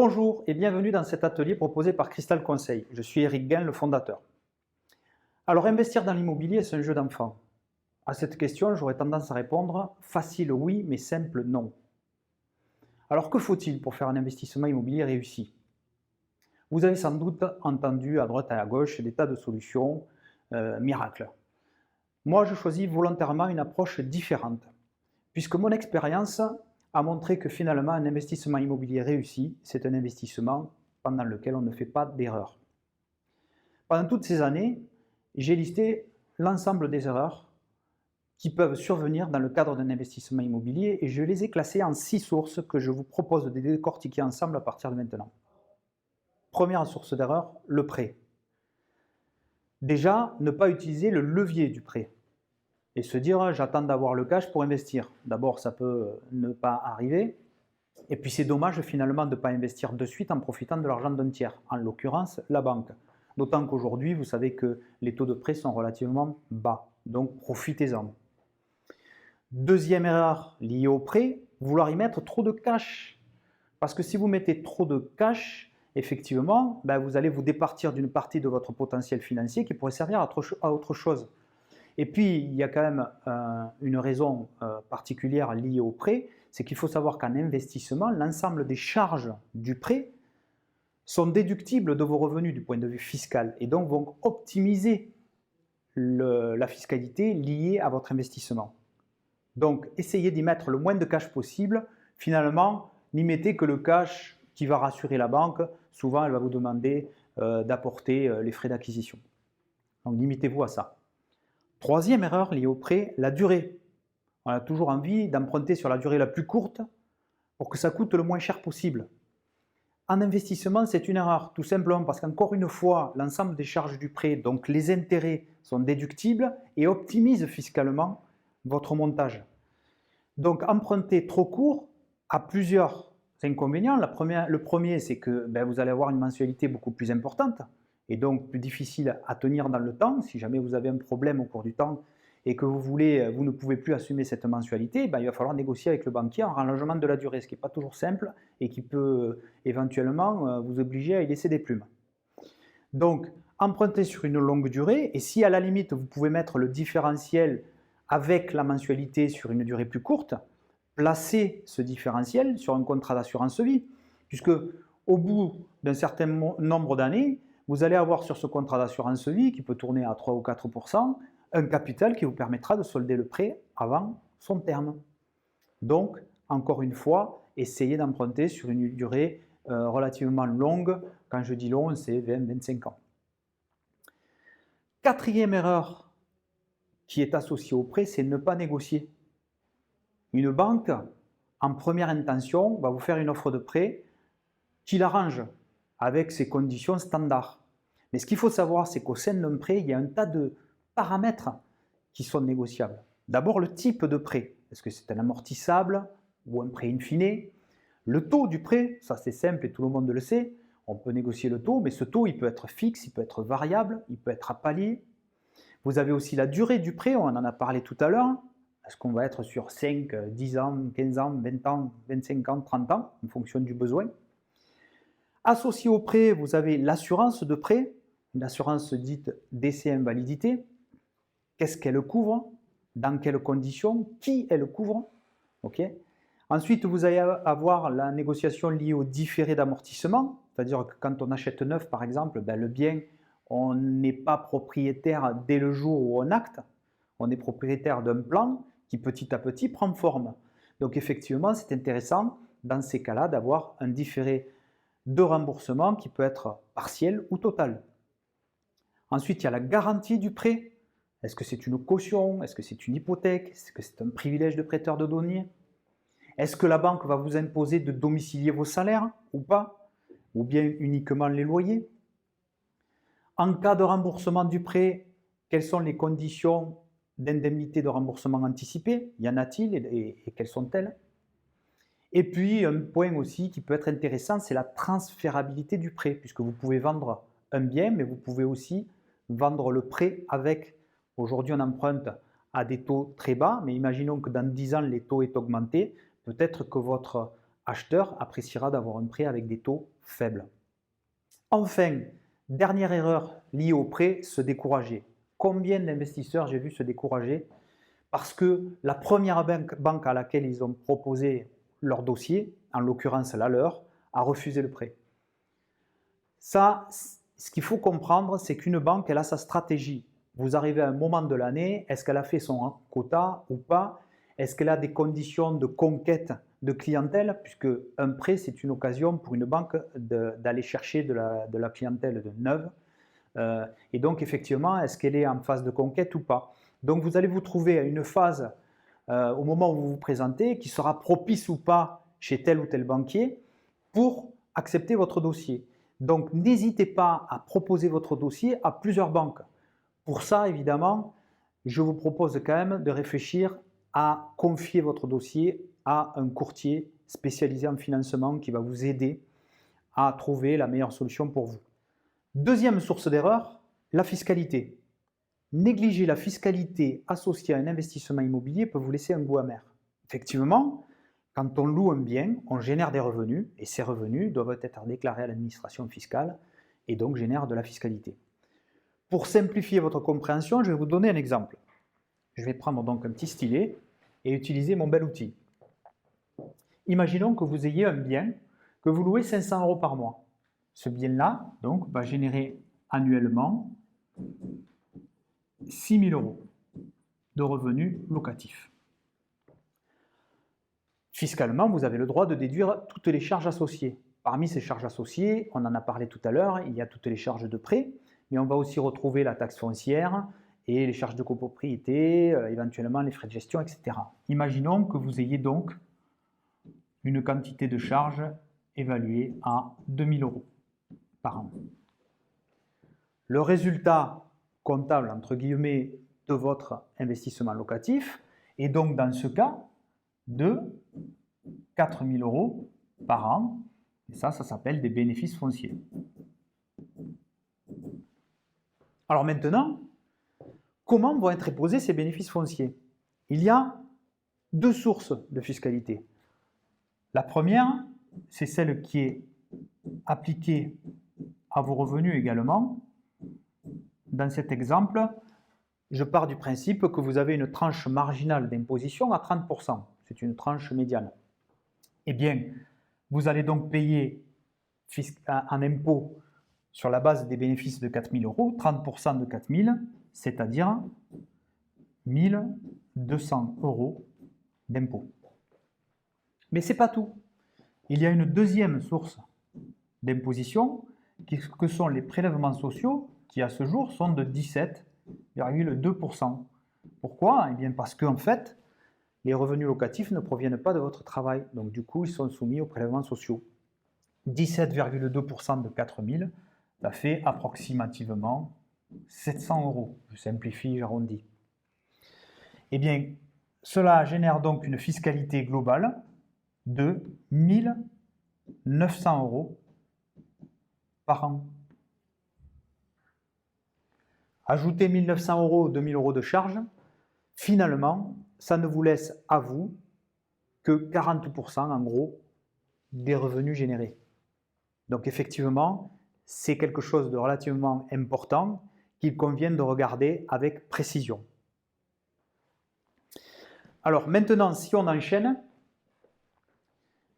Bonjour et bienvenue dans cet atelier proposé par Cristal Conseil. Je suis Eric Guin, le fondateur. Alors, investir dans l'immobilier, c'est un jeu d'enfant. À cette question, j'aurais tendance à répondre facile oui, mais simple non. Alors, que faut-il pour faire un investissement immobilier réussi? Vous avez sans doute entendu à droite et à gauche des tas de solutions miracles. Moi, je choisis volontairement une approche différente, puisque mon expérience a montré que finalement, un investissement immobilier réussi, c'est un investissement pendant lequel on ne fait pas d'erreurs. Pendant toutes ces années, j'ai listé l'ensemble des erreurs qui peuvent survenir dans le cadre d'un investissement immobilier et je les ai classées en 6 sources que je vous propose de décortiquer ensemble à partir de maintenant. Première source d'erreur, le prêt. Déjà, ne pas utiliser le levier du prêt et se dire j'attends d'avoir le cash pour investir. D'abord, ça peut ne pas arriver et puis c'est dommage finalement de ne pas investir de suite en profitant de l'argent d'un tiers, en l'occurrence la banque. D'autant qu'aujourd'hui, vous savez que les taux de prêt sont relativement bas, donc profitez-en. Deuxième erreur liée au prêt, vouloir y mettre trop de cash. Parce que si vous mettez trop de cash, effectivement, vous allez vous départir d'une partie de votre potentiel financier qui pourrait servir à autre chose. Et puis, il y a quand même une raison particulière liée au prêt, c'est qu'il faut savoir qu'en investissement, l'ensemble des charges du prêt sont déductibles de vos revenus du point de vue fiscal et donc vont optimiser la fiscalité liée à votre investissement. Donc, essayez d'y mettre le moins de cash possible. Finalement, n'y mettez que le cash qui va rassurer la banque. Souvent, elle va vous demander d'apporter les frais d'acquisition. Donc, limitez-vous à ça. Troisième erreur liée au prêt, la durée. On a toujours envie d'emprunter sur la durée la plus courte pour que ça coûte le moins cher possible. En investissement, c'est une erreur, tout simplement parce qu'encore une fois, l'ensemble des charges du prêt, donc les intérêts, sont déductibles et optimisent fiscalement votre montage. Donc, emprunter trop court a plusieurs inconvénients. Le premier, c'est que vous allez avoir une mensualité beaucoup plus importante et donc plus difficile à tenir dans le temps. Si jamais vous avez un problème au cours du temps et que vous ne pouvez plus assumer cette mensualité, il va falloir négocier avec le banquier un rallongement de la durée, ce qui n'est pas toujours simple et qui peut éventuellement vous obliger à y laisser des plumes. Donc, empruntez sur une longue durée et si à la limite vous pouvez mettre le différentiel avec la mensualité sur une durée plus courte, placez ce différentiel sur un contrat d'assurance vie, puisque au bout d'un certain nombre d'années, vous allez avoir sur ce contrat d'assurance vie, qui peut tourner à 3 ou 4%, un capital qui vous permettra de solder le prêt avant son terme. Donc, encore une fois, essayez d'emprunter sur une durée relativement longue. Quand je dis long, c'est 20-25 ans. Quatrième erreur qui est associée au prêt, c'est ne pas négocier. Une banque, en première intention, va vous faire une offre de prêt qui l'arrange avec ses conditions standards. Mais ce qu'il faut savoir, c'est qu'au sein d'un prêt, il y a un tas de paramètres qui sont négociables. D'abord, le type de prêt. Est-ce que c'est un amortissable ou un prêt in fine? Le taux du prêt, ça c'est simple et tout le monde le sait. On peut négocier le taux, mais ce taux, il peut être fixe, il peut être variable, il peut être à palier. Vous avez aussi la durée du prêt, on en a parlé tout à l'heure. Est-ce qu'on va être sur 5, 10 ans, 15 ans, 20 ans, 25 ans, 30 ans, en fonction du besoin? Associé au prêt, vous avez l'assurance de prêt, une assurance dite décès invalidité. Qu'est-ce qu'elle couvre? Dans quelles conditions? Qui elle couvre? Ensuite, vous allez avoir la négociation liée au différé d'amortissement, c'est-à-dire que quand on achète neuf, par exemple, le bien, on n'est pas propriétaire dès le jour où on acte, on est propriétaire d'un plan qui petit à petit prend forme. Donc effectivement, c'est intéressant dans ces cas-là d'avoir un différé de remboursement qui peut être partiel ou total. Ensuite, il y a la garantie du prêt. Est-ce que c'est une caution? Est-ce que c'est une hypothèque? Est-ce que c'est un privilège de prêteur de données? Est-ce que la banque va vous imposer de domicilier vos salaires ou pas? Ou bien uniquement les loyers? En cas de remboursement du prêt, quelles sont les conditions d'indemnité de remboursement anticipé? Y en a-t-il et quelles sont-elles? Et puis, un point aussi qui peut être intéressant, c'est la transférabilité du prêt, puisque vous pouvez vendre un bien, mais vous pouvez aussi vendre le prêt avec. Aujourd'hui, on emprunte à des taux très bas, mais imaginons que dans 10 ans, les taux aient augmenté. Peut-être que votre acheteur appréciera d'avoir un prêt avec des taux faibles. Enfin, dernière erreur liée au prêt, se décourager. Combien d'investisseurs j'ai vu se décourager parce que la première banque à laquelle ils ont proposé leur dossier, en l'occurrence la leur, a refusé le prêt. Ça, ce qu'il faut comprendre, c'est qu'une banque, elle a sa stratégie. Vous arrivez à un moment de l'année, est-ce qu'elle a fait son quota ou pas? Est-ce qu'elle a des conditions de conquête de clientèle? Puisque un prêt, c'est une occasion pour une banque d'aller chercher de la clientèle neuve. Et donc, effectivement, est-ce qu'elle est en phase de conquête ou pas? Donc, vous allez vous trouver à une phase, au moment où vous vous présentez, qui sera propice ou pas chez tel ou tel banquier pour accepter votre dossier. Donc, n'hésitez pas à proposer votre dossier à plusieurs banques. Pour ça, évidemment, je vous propose quand même de réfléchir à confier votre dossier à un courtier spécialisé en financement qui va vous aider à trouver la meilleure solution pour vous. Deuxième source d'erreur, la fiscalité. Négliger la fiscalité associée à un investissement immobilier peut vous laisser un goût amer. Effectivement, quand on loue un bien, on génère des revenus et ces revenus doivent être déclarés à l'administration fiscale et donc génèrent de la fiscalité. Pour simplifier votre compréhension, je vais vous donner un exemple. Je vais prendre donc un petit stylet et utiliser mon bel outil. Imaginons que vous ayez un bien que vous louez 500 € par mois. Ce bien-là, donc, va générer annuellement 6 000 € de revenus locatifs. Fiscalement, vous avez le droit de déduire toutes les charges associées. Parmi ces charges associées, on en a parlé tout à l'heure, il y a toutes les charges de prêt, mais on va aussi retrouver la taxe foncière et les charges de copropriété, éventuellement les frais de gestion, etc. Imaginons que vous ayez donc une quantité de charges évaluée à 2 000 € par an. Le résultat comptable, entre guillemets, de votre investissement locatif est donc dans ce cas de 4 000 € par an. Et ça s'appelle des bénéfices fonciers. Alors maintenant, comment vont être imposés ces bénéfices fonciers? Il y a deux sources de fiscalité. La première, c'est celle qui est appliquée à vos revenus également. Dans cet exemple, je pars du principe que vous avez une tranche marginale d'imposition à 30%. C'est une tranche médiane. Eh bien, vous allez donc payer en impôt sur la base des bénéfices de 4 000 €, 30% de 4 000, c'est-à-dire 1 200 € d'impôt. Mais ce n'est pas tout. Il y a une deuxième source d'imposition, que sont les prélèvements sociaux, qui à ce jour sont de 17,2%. Pourquoi? Eh bien parce qu'en fait, les revenus locatifs ne proviennent pas de votre travail. Donc du coup, ils sont soumis aux prélèvements sociaux. 17,2% de 4 000, ça fait approximativement 700 €. Je simplifie, j'arrondis. Eh bien, cela génère donc une fiscalité globale de 1 900 € par an. Ajoutez 1 900 € 2 000 € de charges, finalement, ça ne vous laisse à vous que 40% en gros des revenus générés. Donc effectivement, c'est quelque chose de relativement important qu'il convient de regarder avec précision. Alors maintenant, si on enchaîne,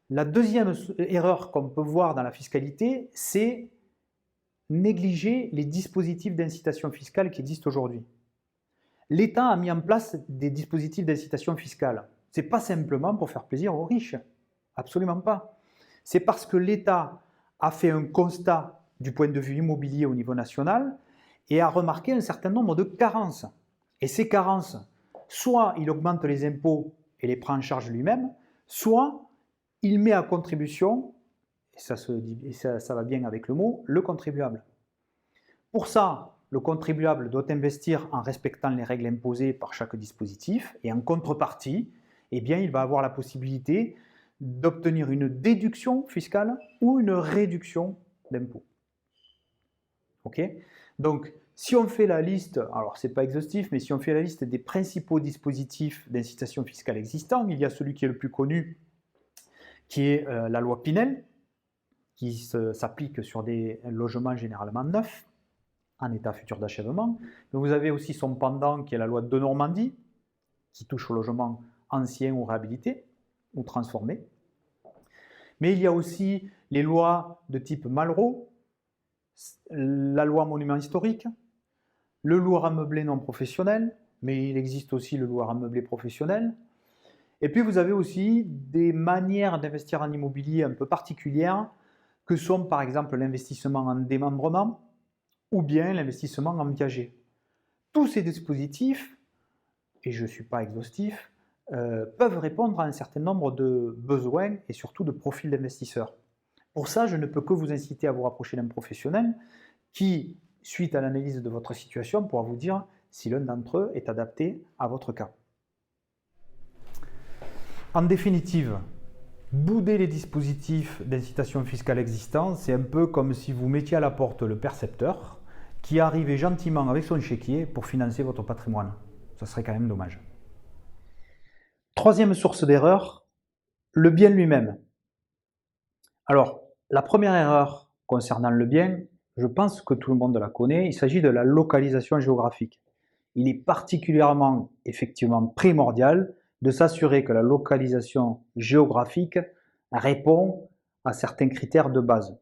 la deuxième erreur qu'on peut voir dans la fiscalité, c'est négliger les dispositifs d'incitation fiscale qui existent aujourd'hui. L'État a mis en place des dispositifs d'incitation fiscale. Ce n'est pas simplement pour faire plaisir aux riches, absolument pas. C'est parce que l'État a fait un constat du point de vue immobilier au niveau national et a remarqué un certain nombre de carences. Et ces carences, soit il augmente les impôts et les prend en charge lui-même, soit il met à contribution, et ça va bien avec le mot, le contribuable. Pour ça, le contribuable doit investir en respectant les règles imposées par chaque dispositif et en contrepartie, eh bien, il va avoir la possibilité d'obtenir une déduction fiscale ou une réduction d'impôt. Ok? Donc, si on fait la liste, alors ce n'est pas exhaustif, mais si on fait la liste des principaux dispositifs d'incitation fiscale existants, il y a celui qui est le plus connu, qui est la loi Pinel, qui s'applique sur des logements généralement neufs, en état futur d'achèvement. Vous avez aussi son pendant, qui est la loi de Normandie, qui touche au logement ancien ou réhabilité, ou transformé. Mais il y a aussi les lois de type Malraux, la loi monument historique, le loueur meublé non professionnel, mais il existe aussi le loueur meublé professionnel. Et puis vous avez aussi des manières d'investir en immobilier un peu particulières, que sont par exemple l'investissement en démembrement ou bien l'investissement en viager. Tous ces dispositifs, et je ne suis pas exhaustif, peuvent répondre à un certain nombre de besoins et surtout de profils d'investisseurs. Pour ça, je ne peux que vous inciter à vous rapprocher d'un professionnel qui, suite à l'analyse de votre situation, pourra vous dire si l'un d'entre eux est adapté à votre cas. En définitive, bouder les dispositifs d'incitation fiscale existants, c'est un peu comme si vous mettiez à la porte le percepteur qui arrivait gentiment avec son chéquier pour financer votre patrimoine. Ça serait quand même dommage. Troisième source d'erreur, le bien lui-même. Alors, la première erreur concernant le bien, je pense que tout le monde la connaît, il s'agit de la localisation géographique. Il est particulièrement, effectivement, primordial de s'assurer que la localisation géographique répond à certains critères de base.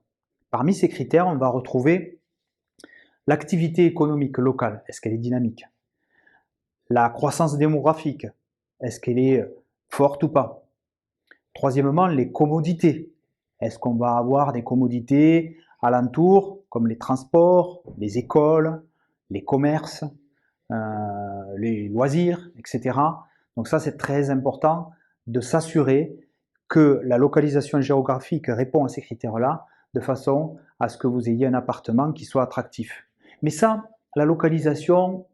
Parmi ces critères, on va retrouver l'activité économique locale, est-ce qu'elle est dynamique? La croissance démographique, est-ce qu'elle est forte ou pas? Troisièmement, les commodités. Est-ce qu'on va avoir des commodités alentours, comme les transports, les écoles, les commerces, les loisirs, etc. Donc ça, c'est très important de s'assurer que la localisation géographique répond à ces critères-là, de façon à ce que vous ayez un appartement qui soit attractif. Mais ça, la localisation,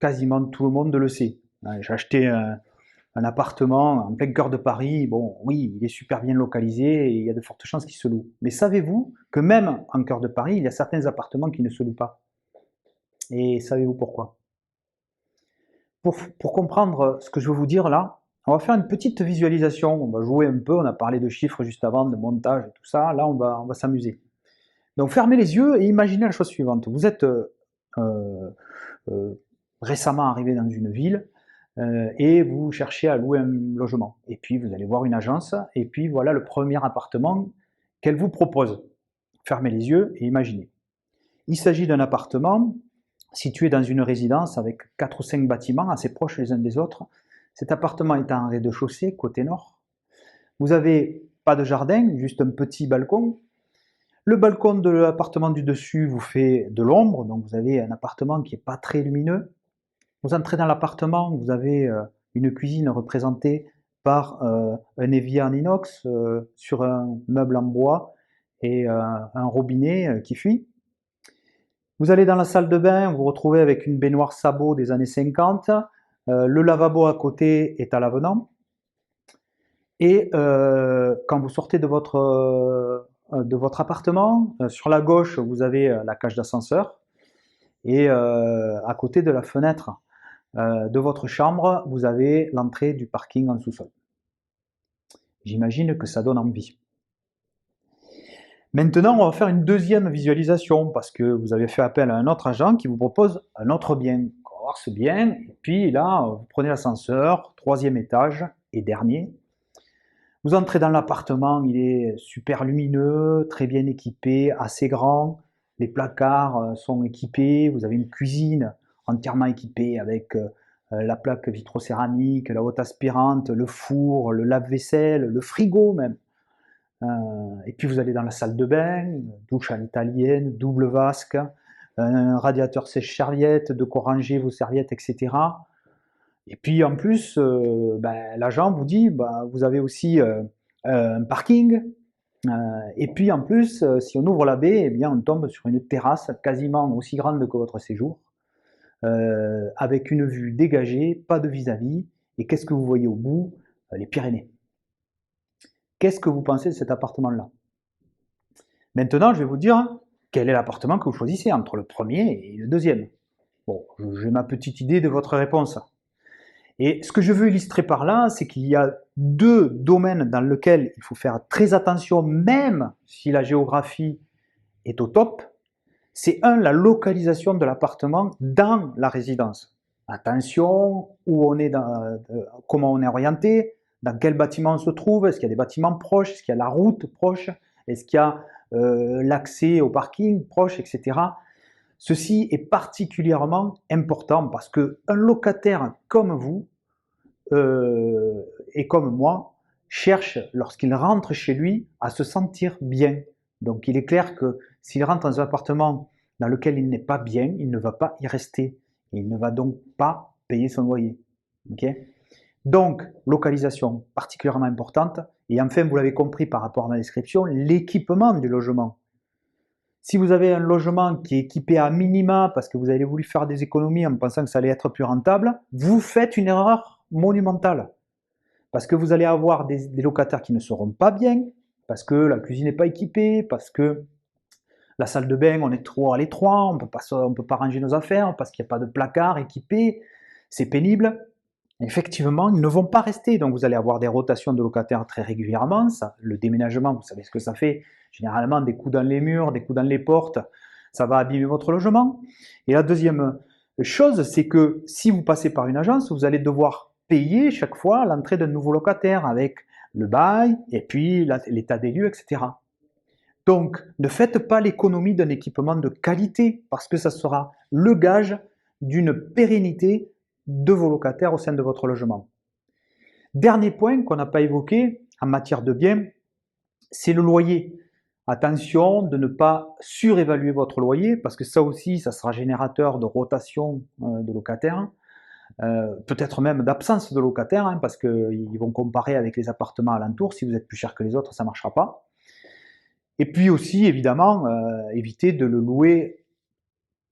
quasiment tout le monde le sait. J'ai acheté un appartement en plein cœur de Paris, bon, oui, il est super bien localisé et il y a de fortes chances qu'il se loue. Mais savez-vous que même en cœur de Paris, il y a certains appartements qui ne se louent pas? Et savez-vous pourquoi? Pour comprendre ce que je veux vous dire là, on va faire une petite visualisation, on va jouer un peu, on a parlé de chiffres juste avant, de montage et tout ça, là on va s'amuser. Donc fermez les yeux et imaginez la chose suivante, vous êtes récemment arrivé dans une ville, et vous cherchez à louer un logement. Et puis vous allez voir une agence, et puis voilà le premier appartement qu'elle vous propose. Fermez les yeux et imaginez. Il s'agit d'un appartement situé dans une résidence avec 4 ou 5 bâtiments assez proches les uns des autres. Cet appartement est en rez-de-chaussée, côté nord. Vous n'avez pas de jardin, juste un petit balcon. Le balcon de l'appartement du dessus vous fait de l'ombre, donc vous avez un appartement qui n'est pas très lumineux. Vous entrez dans l'appartement, vous avez une cuisine représentée par un évier en inox sur un meuble en bois et un robinet qui fuit. Vous allez dans la salle de bain, vous vous retrouvez avec une baignoire sabot des années 50, le lavabo à côté est à l'avenant, et quand vous sortez de votre appartement, sur la gauche vous avez la cage d'ascenseur, et à côté de la fenêtre de votre chambre, vous avez l'entrée du parking en sous-sol. J'imagine que ça donne envie. Maintenant, on va faire une deuxième visualisation parce que vous avez fait appel à un autre agent qui vous propose un autre bien. On va voir ce bien, et puis là, vous prenez l'ascenseur, 3e étage et dernier. Vous entrez dans l'appartement, il est super lumineux, très bien équipé, assez grand. Les placards sont équipés, vous avez une cuisine entièrement équipée avec la plaque vitrocéramique, la haute aspirante, le four, le lave-vaisselle, le frigo même. Et puis vous allez dans la salle de bain, douche à l'italienne, double vasque, un radiateur sèche-serviette, de quoi ranger vos serviettes, etc. Et puis en plus, l'agent vous dit, vous avez aussi un parking. Et puis en plus, si on ouvre la baie, eh bien, on tombe sur une terrasse quasiment aussi grande que votre séjour, avec une vue dégagée, pas de vis-à-vis. Et qu'est-ce que vous voyez au bout? Les Pyrénées. Qu'est-ce que vous pensez de cet appartement-là? Maintenant, je vais vous dire quel est l'appartement que vous choisissez entre le premier et le deuxième. Bon, j'ai ma petite idée de votre réponse. Et ce que je veux illustrer par là, c'est qu'il y a deux domaines dans lesquels il faut faire très attention, même si la géographie est au top. C'est la localisation de l'appartement dans la résidence. Attention, où on est comment on est orienté, dans quel bâtiment on se trouve, est-ce qu'il y a des bâtiments proches, est-ce qu'il y a la route proche, est-ce qu'il y a l'accès au parking proche, etc. Ceci est particulièrement important parce qu'un locataire comme vous et comme moi cherche, lorsqu'il rentre chez lui, à se sentir bien. Donc il est clair que s'il rentre dans un appartement dans lequel il n'est pas bien, il ne va pas y rester. Il ne va donc pas payer son loyer. Okay? Donc, localisation particulièrement importante. Et enfin, vous l'avez compris par rapport à ma description, l'équipement du logement. Si vous avez un logement qui est équipé à minima parce que vous avez voulu faire des économies en pensant que ça allait être plus rentable, vous faites une erreur monumentale. Parce que vous allez avoir des locataires qui ne seront pas bien, parce que la cuisine n'est pas équipée, parce que la salle de bain, on est trop à l'étroit, on ne peut pas ranger nos affaires, parce qu'il n'y a pas de placard équipé, c'est pénible. Effectivement, ils ne vont pas rester, donc vous allez avoir des rotations de locataires très régulièrement. Ça, le déménagement, vous savez ce que ça fait, généralement des coups dans les murs, des coups dans les portes, ça va abîmer votre logement. Et la deuxième chose, c'est que si vous passez par une agence, vous allez devoir payer chaque fois l'entrée d'un nouveau locataire avec le bail et puis l'état des lieux, etc. Donc, ne faites pas l'économie d'un équipement de qualité parce que ça sera le gage d'une pérennité de vos locataires au sein de votre logement. Dernier point qu'on n'a pas évoqué en matière de biens, c'est le loyer. Attention de ne pas surévaluer votre loyer parce que ça aussi, ça sera générateur de rotation de locataires, peut-être même d'absence de locataires parce qu'ils vont comparer avec les appartements alentours. Si vous êtes plus cher que les autres, ça ne marchera pas. Et puis aussi, évidemment, éviter de le louer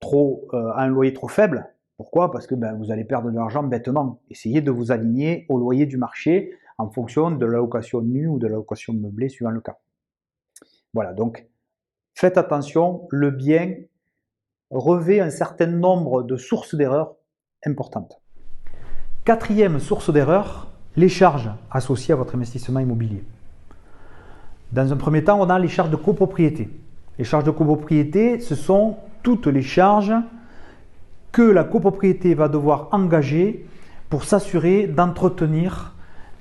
à un loyer trop faible. Pourquoi? Parce que vous allez perdre de l'argent bêtement. Essayez de vous aligner au loyer du marché en fonction de la location nue ou de la location meublée, suivant le cas. Voilà, donc faites attention, le bien revêt un certain nombre de sources d'erreurs importantes. Quatrième source d'erreur, les charges associées à votre investissement immobilier. Dans un premier temps, on a les charges de copropriété. Les charges de copropriété, ce sont toutes les charges que la copropriété va devoir engager pour s'assurer d'entretenir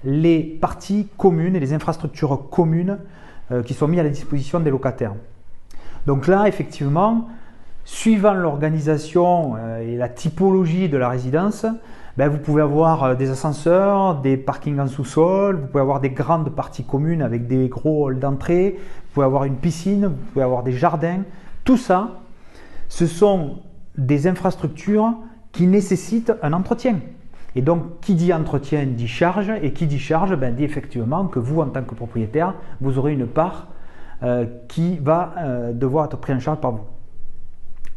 les parties communes et les infrastructures communes qui sont mises à la disposition des locataires. Donc là, effectivement, suivant l'organisation et la typologie de la résidence, vous pouvez avoir des ascenseurs, des parkings en sous-sol, vous pouvez avoir des grandes parties communes avec des gros halls d'entrée, vous pouvez avoir une piscine, vous pouvez avoir des jardins. Tout ça, ce sont des infrastructures qui nécessitent un entretien. Et donc, qui dit entretien dit charge, et qui dit charge dit effectivement que vous, en tant que propriétaire, vous aurez une part qui va devoir être prise en charge par vous.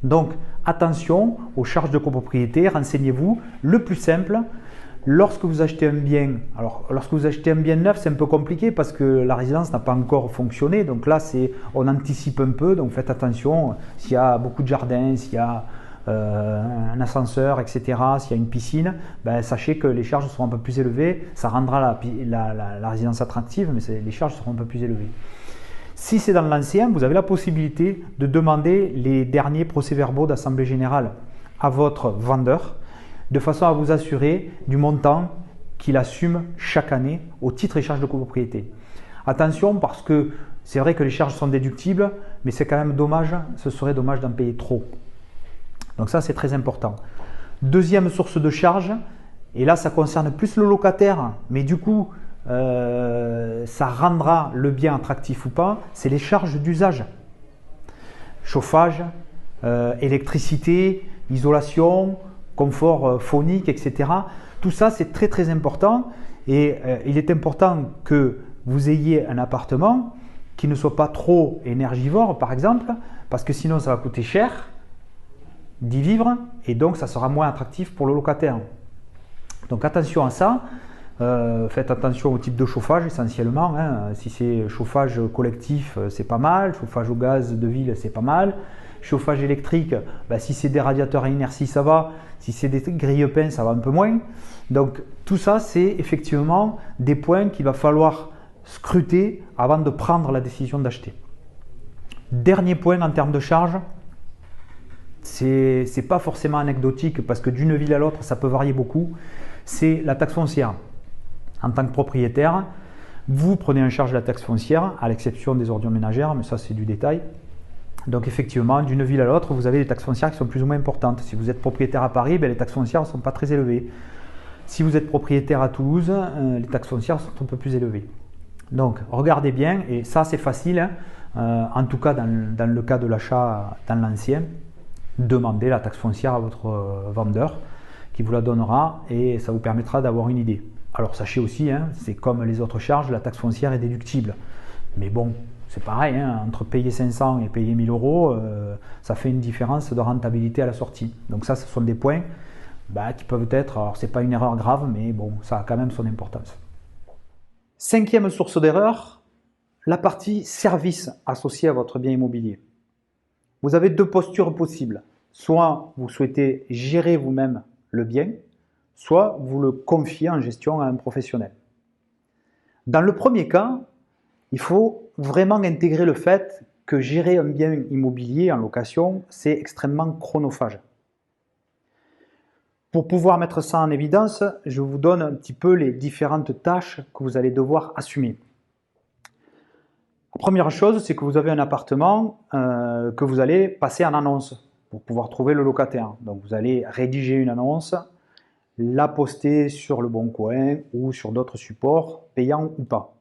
Donc, attention aux charges de copropriété, renseignez-vous. Le plus simple, lorsque vous achetez un bien, alors lorsque vous achetez un bien neuf, c'est un peu compliqué parce que la résidence n'a pas encore fonctionné. Donc là, on anticipe un peu, donc faites attention. S'il y a beaucoup de jardins, s'il y a un ascenseur, etc., s'il y a une piscine, sachez que les charges seront un peu plus élevées. Ça rendra la résidence attractive, mais les charges seront un peu plus élevées. Si c'est dans l'ancien, vous avez la possibilité de demander les derniers procès-verbaux d'assemblée générale à votre vendeur, de façon à vous assurer du montant qu'il assume chaque année au titre et charges de copropriété. Attention parce que c'est vrai que les charges sont déductibles, mais c'est quand même dommage, ce serait dommage d'en payer trop. Donc ça, c'est très important. Deuxième source de charge, et là ça concerne plus le locataire, mais du coup ça rendra le bien attractif ou pas, c'est les charges d'usage. Chauffage, électricité, isolation, confort phonique, etc. Tout ça, c'est très très important et il est important que vous ayez un appartement qui ne soit pas trop énergivore, par exemple, parce que sinon ça va coûter cher d'y vivre et donc ça sera moins attractif pour le locataire. Donc attention à ça. Faites attention au type de chauffage essentiellement. Si c'est chauffage collectif, c'est pas mal. Chauffage au gaz de ville, c'est pas mal. Chauffage électrique, si c'est des radiateurs à inertie, ça va. Si c'est des grille-pains, ça va un peu moins. Donc tout ça, c'est effectivement des points qu'il va falloir scruter avant de prendre la décision d'acheter. Dernier point en termes de charges, c'est pas forcément anecdotique parce que d'une ville à l'autre, ça peut varier beaucoup, c'est la taxe foncière. En tant que propriétaire, vous prenez en charge la taxe foncière, à l'exception des ordures ménagères, mais ça c'est du détail. Donc effectivement, d'une ville à l'autre, vous avez des taxes foncières qui sont plus ou moins importantes. Si vous êtes propriétaire à Paris, les taxes foncières ne sont pas très élevées. Si vous êtes propriétaire à Toulouse, les taxes foncières sont un peu plus élevées. Donc regardez bien, et ça c'est facile, en tout cas dans le cas de l'achat dans l'ancien, demandez la taxe foncière à votre vendeur qui vous la donnera et ça vous permettra d'avoir une idée. Alors sachez aussi, c'est comme les autres charges, la taxe foncière est déductible. Mais bon, c'est pareil, entre payer 500 et payer 1000 euros, ça fait une différence de rentabilité à la sortie. Donc ça, ce sont des points qui peuvent être, alors c'est pas une erreur grave, mais bon, ça a quand même son importance. Cinquième source d'erreur, la partie service associée à votre bien immobilier. Vous avez deux postures possibles. Soit vous souhaitez gérer vous-même le bien, soit vous le confiez en gestion à un professionnel. Dans le premier cas, il faut vraiment intégrer le fait que gérer un bien immobilier en location, c'est extrêmement chronophage. Pour pouvoir mettre ça en évidence, je vous donne un petit peu les différentes tâches que vous allez devoir assumer. La première chose, c'est que vous avez un appartement que vous allez passer en annonce pour pouvoir trouver le locataire. Donc vous allez rédiger une annonce, la poster sur Le Bon Coin ou sur d'autres supports, payants ou pas.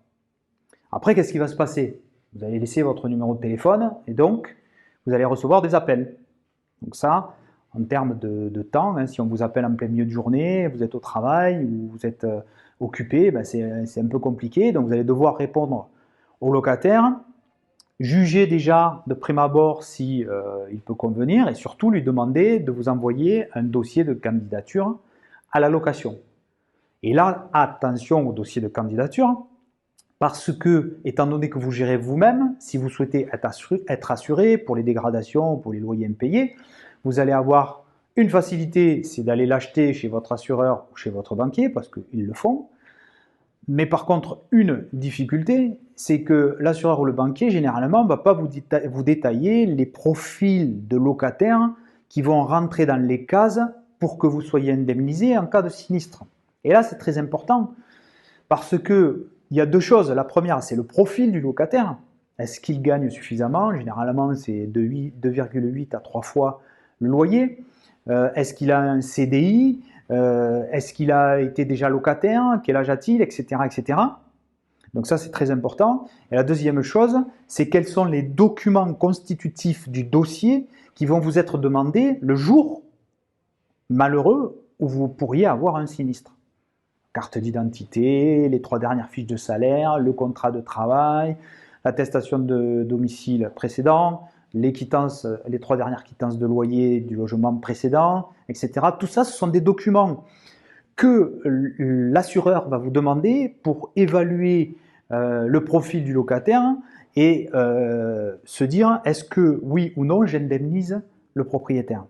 Après, qu'est-ce qui va se passer? Vous allez laisser votre numéro de téléphone et donc vous allez recevoir des appels. Donc ça, en termes de temps, si on vous appelle en plein milieu de journée, vous êtes au travail ou vous êtes occupé, c'est un peu compliqué. Donc vous allez devoir répondre au locataire, juger déjà de prime abord si il peut convenir et surtout lui demander de vous envoyer un dossier de candidature à la location. Et là, attention au dossier de candidature, parce que, étant donné que vous gérez vous-même, si vous souhaitez être assuré pour les dégradations, pour les loyers impayés, vous allez avoir une facilité, c'est d'aller l'acheter chez votre assureur ou chez votre banquier, parce qu'ils le font. Mais par contre, une difficulté, c'est que l'assureur ou le banquier, généralement, ne va pas vous détailler les profils de locataires qui vont rentrer dans les cases pour que vous soyez indemnisé en cas de sinistre. Et là, c'est très important, parce que il y a deux choses. La première, c'est le profil du locataire. Est-ce qu'il gagne suffisamment? Généralement, c'est de 2,8 à 3 fois le loyer. Est-ce qu'il a un CDI? Est-ce qu'il a été déjà locataire? Quel âge a-t-il? Etc., etc. Donc ça, c'est très important. Et la deuxième chose, c'est quels sont les documents constitutifs du dossier qui vont vous être demandés le jour malheureux où vous pourriez avoir un sinistre. Carte d'identité, les 3 dernières fiches de salaire, le contrat de travail, l'attestation de domicile précédent, les 3 dernières quittances de loyer du logement précédent, etc. Tout ça, ce sont des documents que l'assureur va vous demander pour évaluer le profil du locataire et se dire est-ce que oui ou non j'indemnise le propriétaire.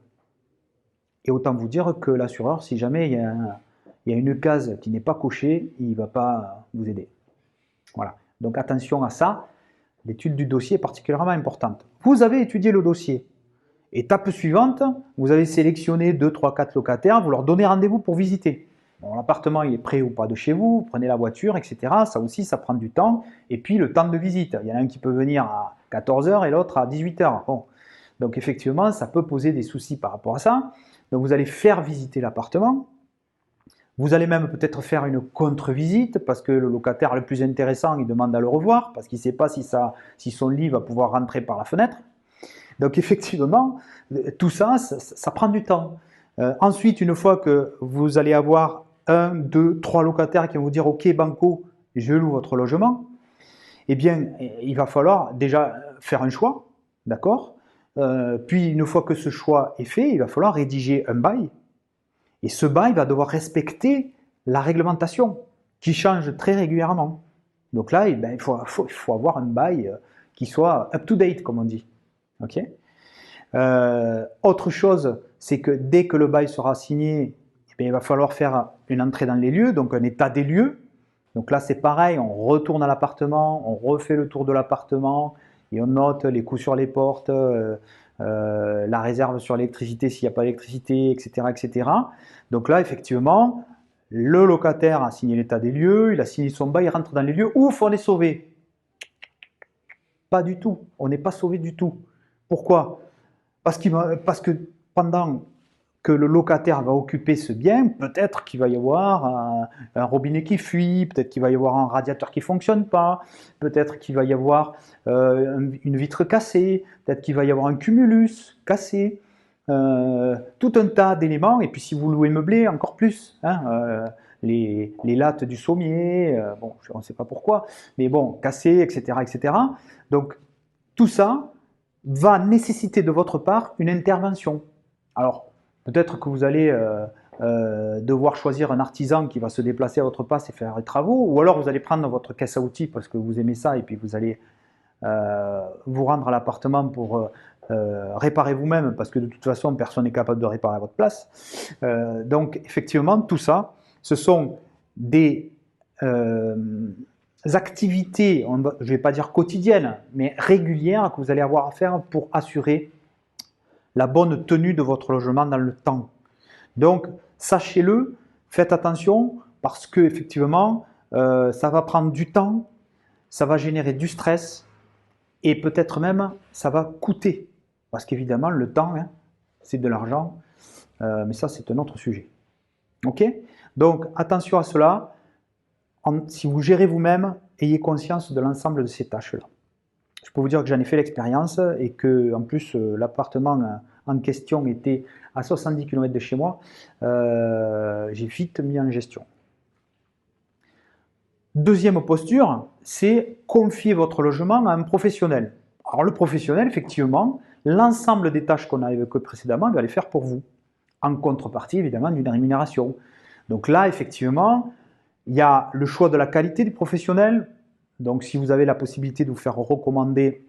Et autant vous dire que l'assureur, si jamais il y a une case qui n'est pas cochée, il ne va pas vous aider. Voilà. Donc attention à ça. L'étude du dossier est particulièrement importante. Vous avez étudié le dossier. Étape suivante, vous avez sélectionné 2, 3, 4 locataires, vous leur donnez rendez-vous pour visiter. Bon, l'appartement il est près ou pas de chez vous, vous prenez la voiture, etc. Ça aussi, ça prend du temps. Et puis le temps de visite. Il y en a un qui peut venir à 14h et l'autre à 18h. Bon. Donc effectivement, ça peut poser des soucis par rapport à ça. Donc vous allez faire visiter l'appartement. Vous allez même peut-être faire une contre-visite parce que le locataire le plus intéressant, il demande à le revoir parce qu'il ne sait pas si son lit va pouvoir rentrer par la fenêtre. Donc effectivement, tout ça, ça prend du temps. Ensuite, une fois que vous allez avoir 1, 2, 3 locataires qui vont vous dire « Ok, banco, je loue votre logement », eh bien, il va falloir déjà faire un choix, d'accord ? Puis, une fois que ce choix est fait, il va falloir rédiger un bail. Et ce bail va devoir respecter la réglementation qui change très régulièrement. Donc là, il faut avoir un bail qui soit up-to-date, comme on dit. Okay. Autre chose, c'est que dès que le bail sera signé, mais il va falloir faire une entrée dans les lieux, donc un état des lieux. Donc là, c'est pareil, on retourne à l'appartement, on refait le tour de l'appartement et on note les coûts sur les portes, la réserve sur l'électricité s'il n'y a pas d'électricité, etc., etc. Donc là, effectivement, le locataire a signé l'état des lieux, il a signé son bail, il rentre dans les lieux. Ouf, on est sauvé. Pas du tout, on n'est pas sauvé du tout. Pourquoi ? Parce que pendant que le locataire va occuper ce bien, peut-être qu'il va y avoir un robinet qui fuit, peut-être qu'il va y avoir un radiateur qui ne fonctionne pas, peut-être qu'il va y avoir une vitre cassée, peut-être qu'il va y avoir un cumulus cassé, tout un tas d'éléments, et puis si vous louez meublé, encore plus, hein, les lattes du sommier, bon, on ne sait pas pourquoi, mais bon, cassé, etc., etc. Donc, tout ça va nécessiter de votre part une intervention. Alors, peut-être que vous allez devoir choisir un artisan qui va se déplacer à votre place et faire les travaux, ou alors vous allez prendre votre caisse à outils parce que vous aimez ça et puis vous allez vous rendre à l'appartement pour réparer vous-même parce que de toute façon personne n'est capable de réparer à votre place. Donc effectivement tout ça, ce sont des activités, je ne vais pas dire quotidiennes, mais régulières que vous allez avoir à faire pour assurer la bonne tenue de votre logement dans le temps. Donc, sachez-le, faites attention parce que effectivement, ça va prendre du temps, ça va générer du stress et peut-être même ça va coûter. Parce qu'évidemment, le temps, hein, c'est de l'argent, mais ça, c'est un autre sujet. Ok ? Donc, attention à cela. Si vous gérez vous-même, ayez conscience de l'ensemble de ces tâches-là. Je peux vous dire que j'en ai fait l'expérience et que, en plus, l'appartement en question était à 70 km de chez moi. J'ai vite mis en gestion. Deuxième posture, c'est confier votre logement à un professionnel. Alors le professionnel, effectivement, l'ensemble des tâches qu'on a évoquées précédemment, il va les faire pour vous, en contrepartie évidemment d'une rémunération. Donc là, effectivement, il y a le choix de la qualité du professionnel. Donc si vous avez la possibilité de vous faire recommander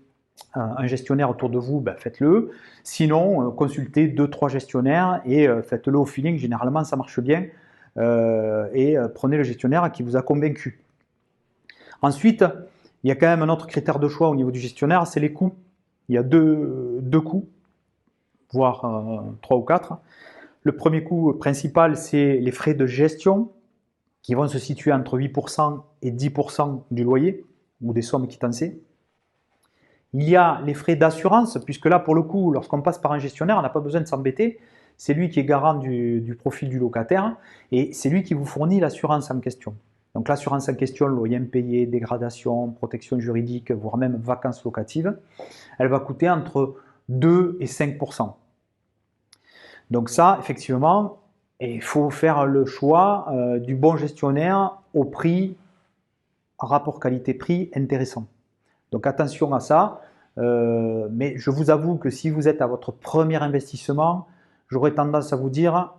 un gestionnaire autour de vous, ben faites-le. Sinon, consultez 2-3 gestionnaires et faites-le au feeling. Généralement, ça marche bien. Et prenez le gestionnaire qui vous a convaincu. Ensuite, il y a quand même un autre critère de choix au niveau du gestionnaire, c'est les coûts. Il y a deux coûts, voire 3 ou 4. Le premier coût principal, c'est les frais de gestion qui vont se situer entre 8% et 10% du loyer ou des sommes quittancées. Il y a les frais d'assurance, puisque là, pour le coup, lorsqu'on passe par un gestionnaire, on n'a pas besoin de s'embêter. C'est lui qui est garant du profil du locataire et c'est lui qui vous fournit l'assurance en question. Donc l'assurance en question, loyer impayé, dégradation, protection juridique, voire même vacances locatives, elle va coûter entre 2 et 5%. Donc ça, effectivement, il faut faire le choix du bon gestionnaire au prix, rapport qualité-prix intéressant. Donc attention à ça, mais je vous avoue que si vous êtes à votre premier investissement, j'aurais tendance à vous dire,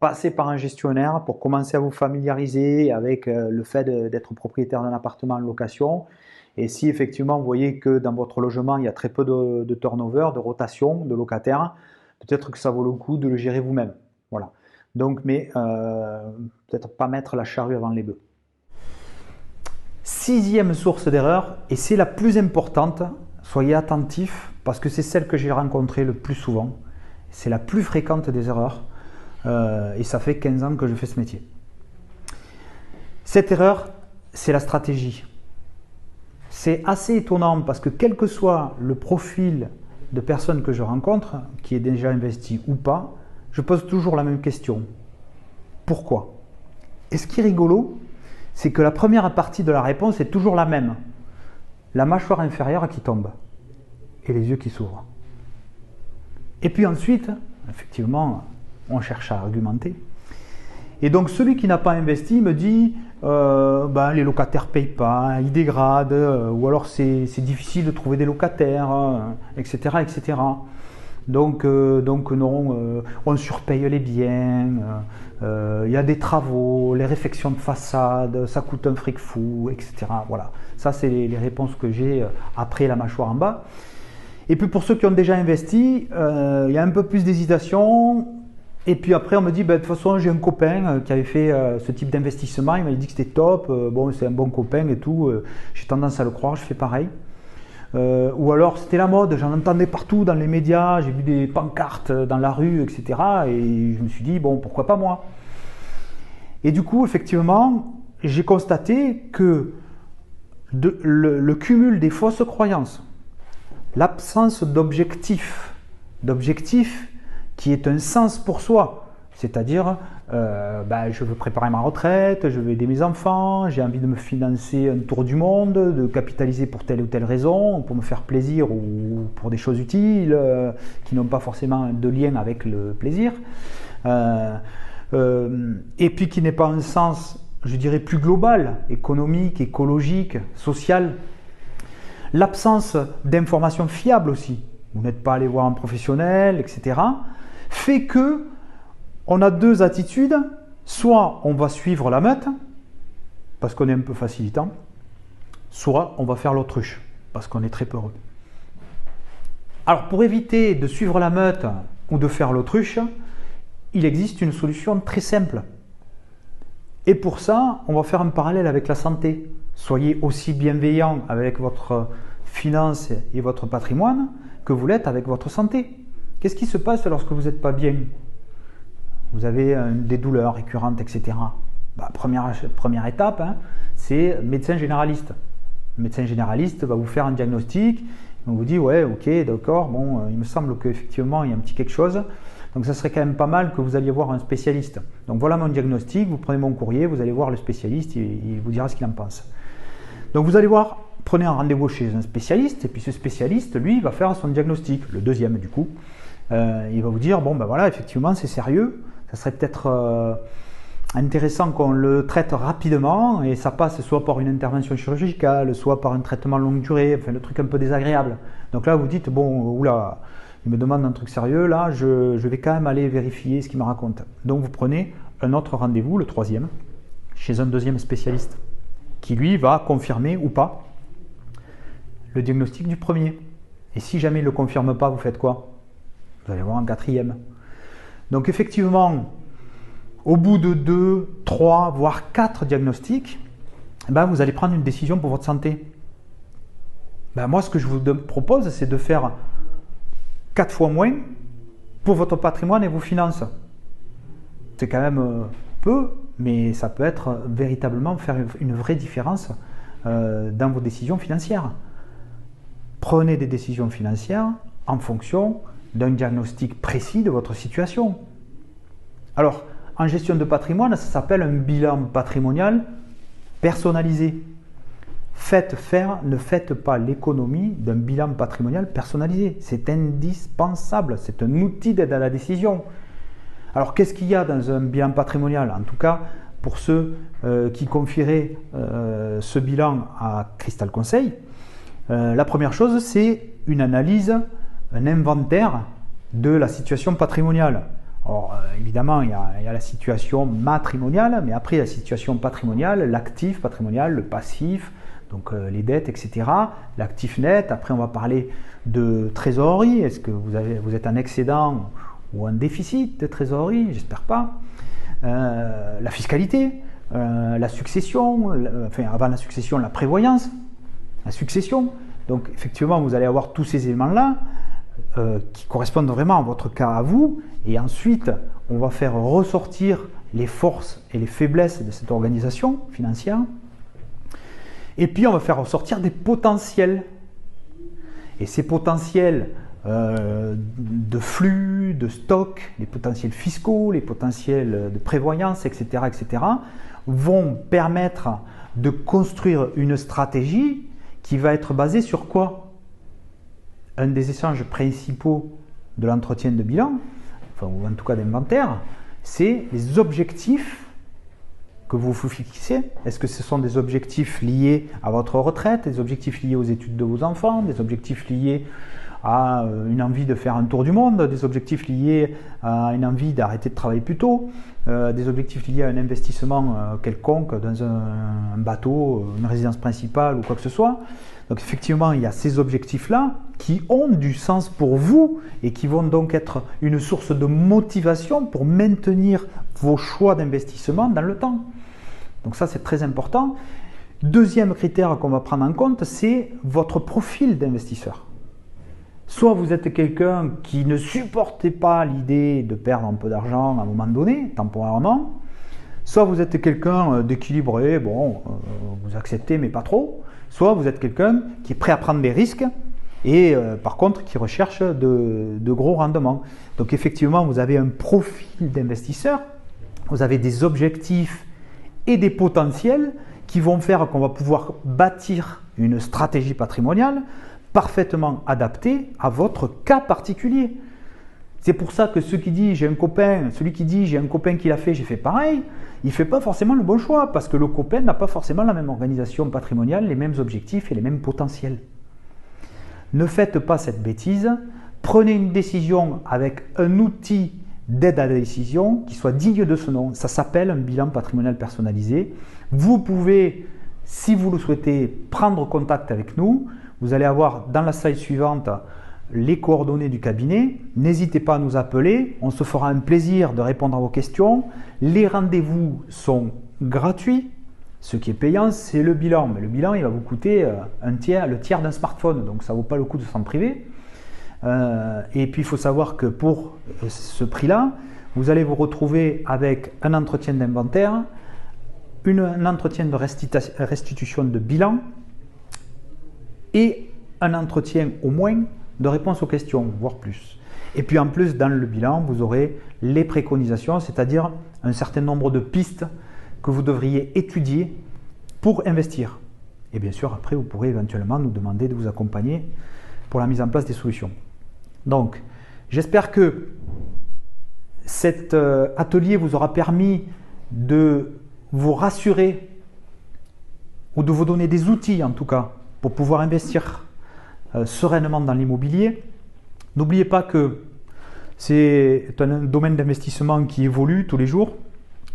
passez par un gestionnaire pour commencer à vous familiariser avec le fait d'être propriétaire d'un appartement en location. Et si effectivement vous voyez que dans votre logement, il y a très peu de turnover, de rotation, de locataires, peut-être que ça vaut le coup de le gérer vous-même. Voilà. Donc, mais peut-être pas mettre la charrue avant les bœufs. Sixième source d'erreur, et c'est la plus importante, soyez attentifs parce que c'est celle que j'ai rencontrée le plus souvent. C'est la plus fréquente des erreurs et ça fait 15 ans que je fais ce métier. Cette erreur, c'est la stratégie. C'est assez étonnant parce que quel que soit le profil de personne que je rencontre, qui est déjà investi ou pas, je pose toujours la même question. Pourquoi ? Et ce qui est rigolo, c'est que la première partie de la réponse est toujours la même. La mâchoire inférieure qui tombe et les yeux qui s'ouvrent. Et puis ensuite, effectivement, on cherche à argumenter. Et donc celui qui n'a pas investi me dit les locataires ne payent pas, ils dégradent, ou alors c'est difficile de trouver des locataires, etc., etc. Donc non, on surpaye les biens, il y a des travaux, les réfections de façade, ça coûte un fric fou, etc. Voilà, ça c'est les réponses que j'ai après la mâchoire en bas. Et puis pour ceux qui ont déjà investi, il y a un peu plus d'hésitation Et puis après, on me dit, ben, de toute façon, j'ai un copain qui avait fait ce type d'investissement, il m'a dit que c'était top, bon, c'est un bon copain et tout, j'ai tendance à le croire, je fais pareil. Ou alors c'était la mode, j'en entendais partout dans les médias, j'ai vu des pancartes dans la rue, etc. Et je me suis dit, bon, pourquoi pas moi? Et du coup, effectivement, j'ai constaté que le cumul des fausses croyances, l'absence d'objectif qui est un sens pour soi, c'est-à-dire je veux préparer ma retraite, je veux aider mes enfants, j'ai envie de me financer un tour du monde, de capitaliser pour telle ou telle raison, pour me faire plaisir ou pour des choses utiles qui n'ont pas forcément de lien avec le plaisir, et puis qui n'est pas un sens, je dirais, plus global, économique, écologique, social. L'absence d'informations fiables aussi, vous n'êtes pas allé voir un professionnel, etc., fait que on a deux attitudes. Soit on va suivre la meute, parce qu'on est un peu facilitant, soit on va faire l'autruche, parce qu'on est très peureux. Alors pour éviter de suivre la meute ou de faire l'autruche, il existe une solution très simple. Et pour ça, on va faire un parallèle avec la santé. Soyez aussi bienveillant avec votre finance et votre patrimoine que vous l'êtes avec votre santé. Qu'est-ce qui se passe lorsque vous n'êtes pas bien? Vous avez des douleurs récurrentes, etc. Première étape, c'est médecin généraliste. Le médecin généraliste va vous faire un diagnostic, on vous dit ouais, ok, d'accord, bon, il me semble qu'effectivement il y a un petit quelque chose. Donc ça serait quand même pas mal que vous alliez voir un spécialiste. Donc voilà mon diagnostic, vous prenez mon courrier, vous allez voir le spécialiste, il vous dira ce qu'il en pense. Donc vous allez voir, prenez un rendez-vous chez un spécialiste, et puis ce spécialiste, lui, va faire son diagnostic, le deuxième du coup. Il va vous dire, bon ben voilà, effectivement c'est sérieux, ça serait peut-être intéressant qu'on le traite rapidement, et ça passe soit par une intervention chirurgicale, soit par un traitement longue durée, enfin le truc un peu désagréable. Donc là vous dites, bon, oula, il me demande un truc sérieux, là je vais quand même aller vérifier ce qu'il me raconte. Donc vous prenez un autre rendez-vous, le troisième, chez un deuxième spécialiste, qui lui va confirmer ou pas le diagnostic du premier. Et si jamais il ne le confirme pas, vous faites quoi? Vous allez voir un quatrième. Donc effectivement, au bout de 2, 3, voire 4 diagnostics, vous allez prendre une décision pour votre santé. Moi, ce que je vous propose, c'est de faire 4 fois moins pour votre patrimoine et vos finances. C'est quand même peu, mais ça peut être véritablement faire une vraie différence dans vos décisions financières. Prenez des décisions financières en fonction d'un diagnostic précis de votre situation. Alors, en gestion de patrimoine, ça s'appelle un bilan patrimonial personnalisé. Ne faites pas l'économie d'un bilan patrimonial personnalisé. C'est indispensable, c'est un outil d'aide à la décision. Alors, qu'est-ce qu'il y a dans un bilan patrimonial? En tout cas, pour ceux qui confieraient ce bilan à Cristal Conseil, la première chose, c'est une analyse, un inventaire de la situation patrimoniale. Alors, évidemment, il y a la situation matrimoniale, mais après, il y a la situation patrimoniale, l'actif patrimonial, le passif, donc les dettes, etc. L'actif net, après, on va parler de trésorerie. Est-ce que vous êtes en excédent ou en déficit de trésorerie? J'espère pas. La fiscalité, la succession, avant la succession, la prévoyance, la succession. Donc, effectivement, vous allez avoir tous ces éléments-là qui correspondent vraiment à votre cas à vous. Et ensuite, on va faire ressortir les forces et les faiblesses de cette organisation financière. Et puis, on va faire ressortir des potentiels. Et ces potentiels de flux, de stock, les potentiels fiscaux, les potentiels de prévoyance, etc., vont permettre de construire une stratégie qui va être basée sur quoi? Un des échanges principaux de l'entretien de bilan, ou en tout cas d'inventaire, c'est les objectifs que vous vous fixez. Est-ce que ce sont des objectifs liés à votre retraite, des objectifs liés aux études de vos enfants, des objectifs liés à une envie de faire un tour du monde, des objectifs liés à une envie d'arrêter de travailler plus tôt, des objectifs liés à un investissement quelconque dans un bateau, une résidence principale ou quoi que ce soit. Donc effectivement, il y a ces objectifs-là qui ont du sens pour vous et qui vont donc être une source de motivation pour maintenir vos choix d'investissement dans le temps. Donc ça, c'est très important. Deuxième critère qu'on va prendre en compte, c'est votre profil d'investisseur. Soit vous êtes quelqu'un qui ne supportait pas l'idée de perdre un peu d'argent à un moment donné, temporairement, soit vous êtes quelqu'un d'équilibré, bon, vous acceptez mais pas trop, soit vous êtes quelqu'un qui est prêt à prendre des risques et par contre qui recherche de gros rendements. Donc effectivement, vous avez un profil d'investisseur, vous avez des objectifs et des potentiels qui vont faire qu'on va pouvoir bâtir une stratégie patrimoniale parfaitement adaptée à votre cas particulier. C'est pour ça que celui qui dit j'ai un copain qui l'a fait, j'ai fait pareil, il ne fait pas forcément le bon choix parce que le copain n'a pas forcément la même organisation patrimoniale, les mêmes objectifs et les mêmes potentiels. Ne faites pas cette bêtise, prenez une décision avec un outil d'aide à la décision qui soit digne de ce nom. Ça s'appelle un bilan patrimonial personnalisé. Vous pouvez, si vous le souhaitez, prendre contact avec nous. Vous allez avoir dans la slide suivante les coordonnées du cabinet. N'hésitez pas à nous appeler. On se fera un plaisir de répondre à vos questions. Les rendez-vous sont gratuits. Ce qui est payant, c'est le bilan. Mais le bilan, il va vous coûter le tiers d'un smartphone. Donc, ça ne vaut pas le coup de s'en priver. Et puis il faut savoir que pour ce prix-là, vous allez vous retrouver avec un entretien d'inventaire, un entretien de restitution de bilan et un entretien au moins de réponse aux questions, voire plus. Et puis en plus, dans le bilan, vous aurez les préconisations, c'est-à-dire un certain nombre de pistes que vous devriez étudier pour investir. Et bien sûr, après, vous pourrez éventuellement nous demander de vous accompagner pour la mise en place des solutions. Donc, j'espère que cet atelier vous aura permis de vous rassurer ou de vous donner des outils en tout cas pour pouvoir investir sereinement dans l'immobilier. N'oubliez pas que c'est un domaine d'investissement qui évolue tous les jours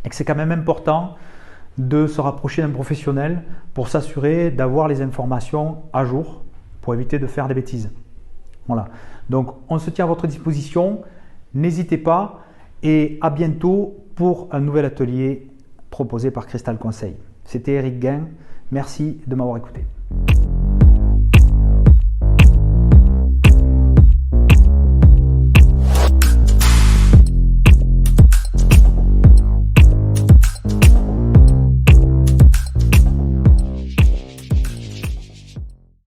et que c'est quand même important de se rapprocher d'un professionnel pour s'assurer d'avoir les informations à jour pour éviter de faire des bêtises. Voilà. Donc, on se tient à votre disposition. N'hésitez pas et à bientôt pour un nouvel atelier proposé par Cristal Conseil. C'était Eric Guin. Merci de m'avoir écouté.